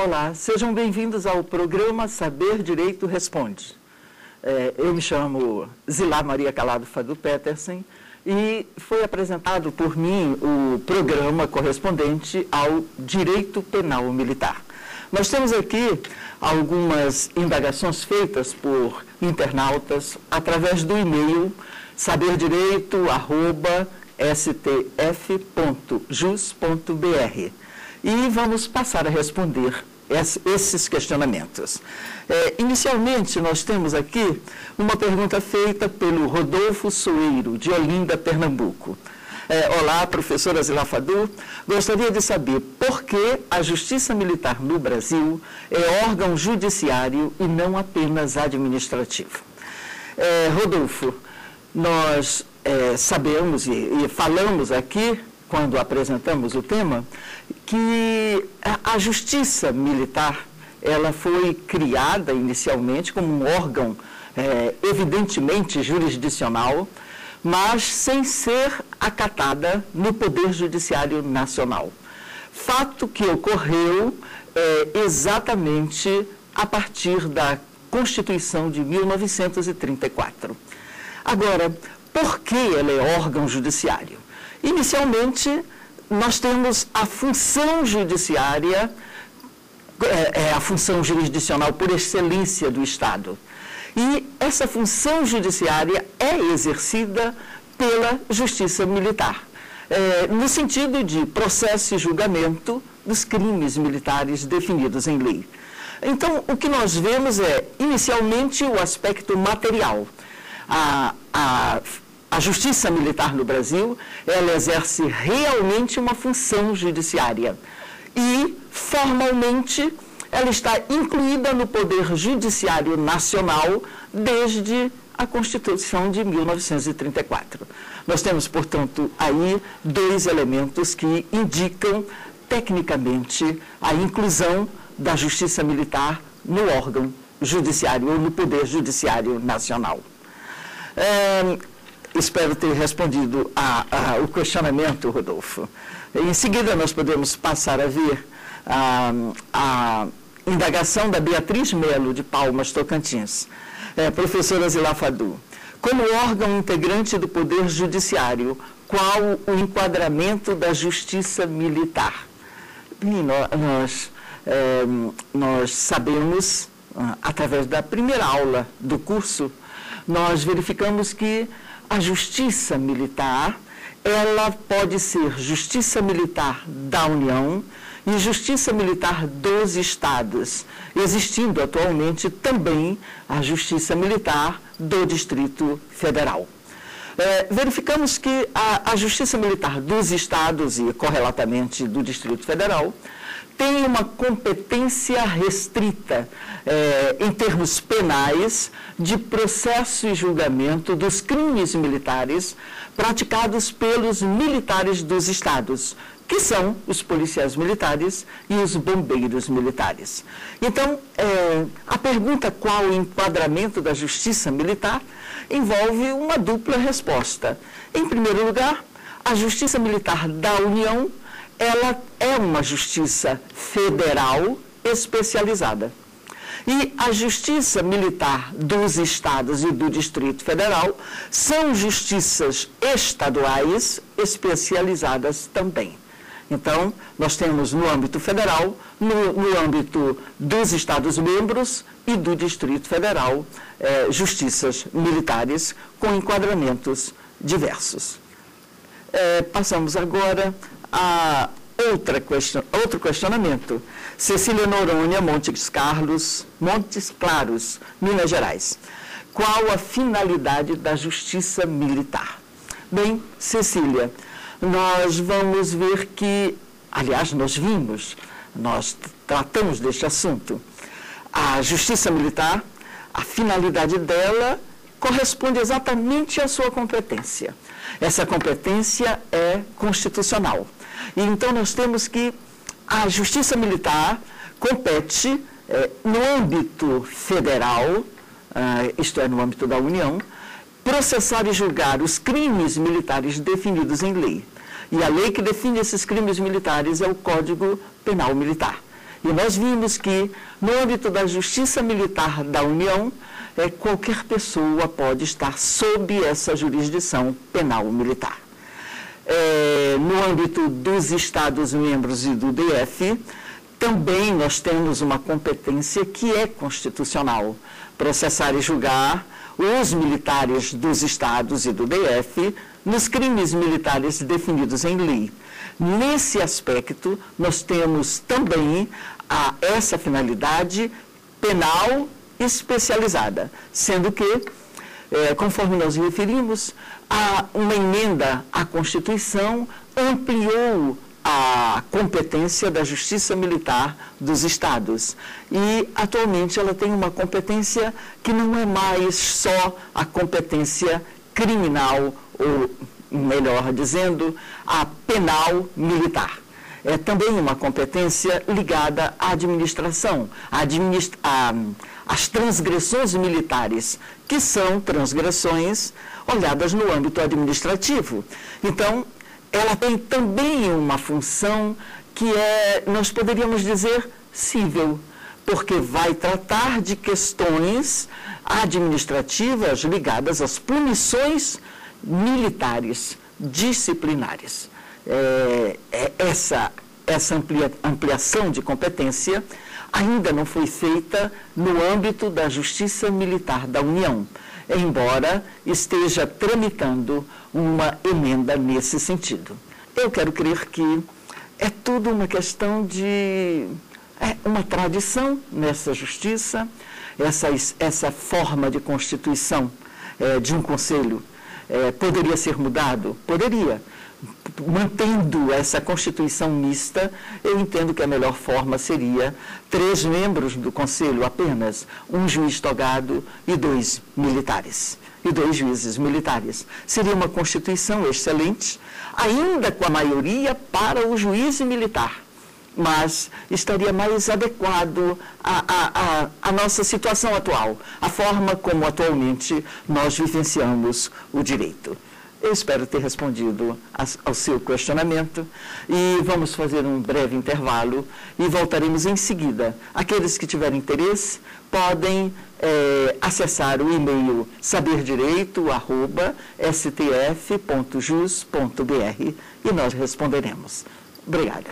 Olá, sejam bem-vindos ao programa Saber Direito Responde. Eu me chamo Zilá Maria Calado Fadu Petersen e foi apresentado por mim o programa correspondente ao Direito Penal Militar. Nós temos aqui algumas indagações feitas por internautas através do e-mail saberdireito@stf.jus.br e vamos passar a responder esses questionamentos. Inicialmente, nós temos aqui uma pergunta feita pelo Rodolfo Soeiro, de Olinda, Pernambuco. Olá, professora Zilá Fadu. Gostaria de saber por que a Justiça Militar no Brasil é órgão judiciário e não apenas administrativo. Rodolfo, nós sabemos e falamos aqui, quando apresentamos o tema, que a Justiça Militar, ela foi criada inicialmente como um órgão evidentemente jurisdicional, mas sem ser acatada no Poder Judiciário Nacional. Fato que ocorreu exatamente a partir da Constituição de 1934. Agora, por que ela é órgão judiciário? Inicialmente, nós temos a função judiciária, a função jurisdicional por excelência do Estado. E essa função judiciária é exercida pela Justiça Militar, no sentido de processo e julgamento dos crimes militares definidos em lei. Então, o que nós vemos é, inicialmente, o aspecto material. A Justiça Militar no Brasil, ela exerce realmente uma função judiciária e, formalmente, ela está incluída no Poder Judiciário Nacional desde a Constituição de 1934. Nós temos, portanto, aí dois elementos que indicam, tecnicamente, a inclusão da Justiça Militar no órgão judiciário ou no Poder Judiciário Nacional. Espero ter respondido o questionamento, Rodolfo. Em seguida, nós podemos passar a ver a indagação da Beatriz Melo, de Palmas, Tocantins. Professora Zilá Fadu, como órgão integrante do Poder Judiciário, qual o enquadramento da Justiça Militar? Bem, nós sabemos, através da primeira aula do curso, nós verificamos que a Justiça Militar, ela pode ser Justiça Militar da União e Justiça Militar dos Estados, existindo atualmente também a Justiça Militar do Distrito Federal. Verificamos que a Justiça Militar dos Estados e, correlatamente, do Distrito Federal, tem uma competência restrita, em termos penais, de processo e julgamento dos crimes militares praticados pelos militares dos estados, que são os policiais militares e os bombeiros militares. Então, a pergunta qual o enquadramento da Justiça Militar envolve uma dupla resposta. Em primeiro lugar, a Justiça Militar da União, ela é uma justiça federal especializada. E a Justiça Militar dos Estados e do Distrito Federal são justiças estaduais especializadas também. Então, nós temos no âmbito federal, no âmbito dos Estados-membros e do Distrito Federal, justiças militares com enquadramentos diversos. Passamos agora a outro questionamento. Cecília Noronha, Montes Claros, Minas Gerais. Qual a finalidade da Justiça Militar? Bem, Cecília, nós vamos ver que, aliás, nós tratamos deste assunto. A Justiça Militar, a finalidade dela corresponde exatamente à sua competência. Essa competência é constitucional. E então nós temos que a Justiça Militar compete no âmbito federal, isto é, no âmbito da União, processar e julgar os crimes militares definidos em lei. E a lei que define esses crimes militares é o Código Penal Militar. E nós vimos que, no âmbito da Justiça Militar da União, qualquer pessoa pode estar sob essa jurisdição penal militar. No âmbito dos Estados-membros e do DF, também nós temos uma competência que é constitucional, processar e julgar os militares dos Estados e do DF nos crimes militares definidos em lei. Nesse aspecto, nós temos também essa finalidade penal especializada, sendo que, conforme nós referimos, uma emenda à Constituição ampliou a competência da Justiça Militar dos Estados. E, atualmente, ela tem uma competência que não é mais só a competência criminal, ou, melhor dizendo, a penal militar. É também uma competência ligada à administração, às transgressões militares, que são transgressões olhadas no âmbito administrativo. Então, ela tem também uma função que nós poderíamos dizer, cível, porque vai tratar de questões administrativas ligadas às punições militares, disciplinares. Essa ampliação de competência ainda não foi feita no âmbito da Justiça Militar da União, embora esteja tramitando uma emenda nesse sentido. Eu quero crer que é tudo uma questão de uma tradição nessa justiça, essa forma de constituição de um conselho poderia ser mudado? Poderia. Mantendo essa constituição mista, eu entendo que a melhor forma seria 3 membros do conselho apenas, um juiz togado e 2 militares, e 2 juízes militares. Seria uma constituição excelente, ainda com a maioria para o juiz militar, mas estaria mais adequado à nossa situação atual, à forma como atualmente nós vivenciamos o direito. Eu espero ter respondido ao seu questionamento e vamos fazer um breve intervalo e voltaremos em seguida. Aqueles que tiverem interesse podem acessar o e-mail saberdireito@stf.jus.br e nós responderemos. Obrigada.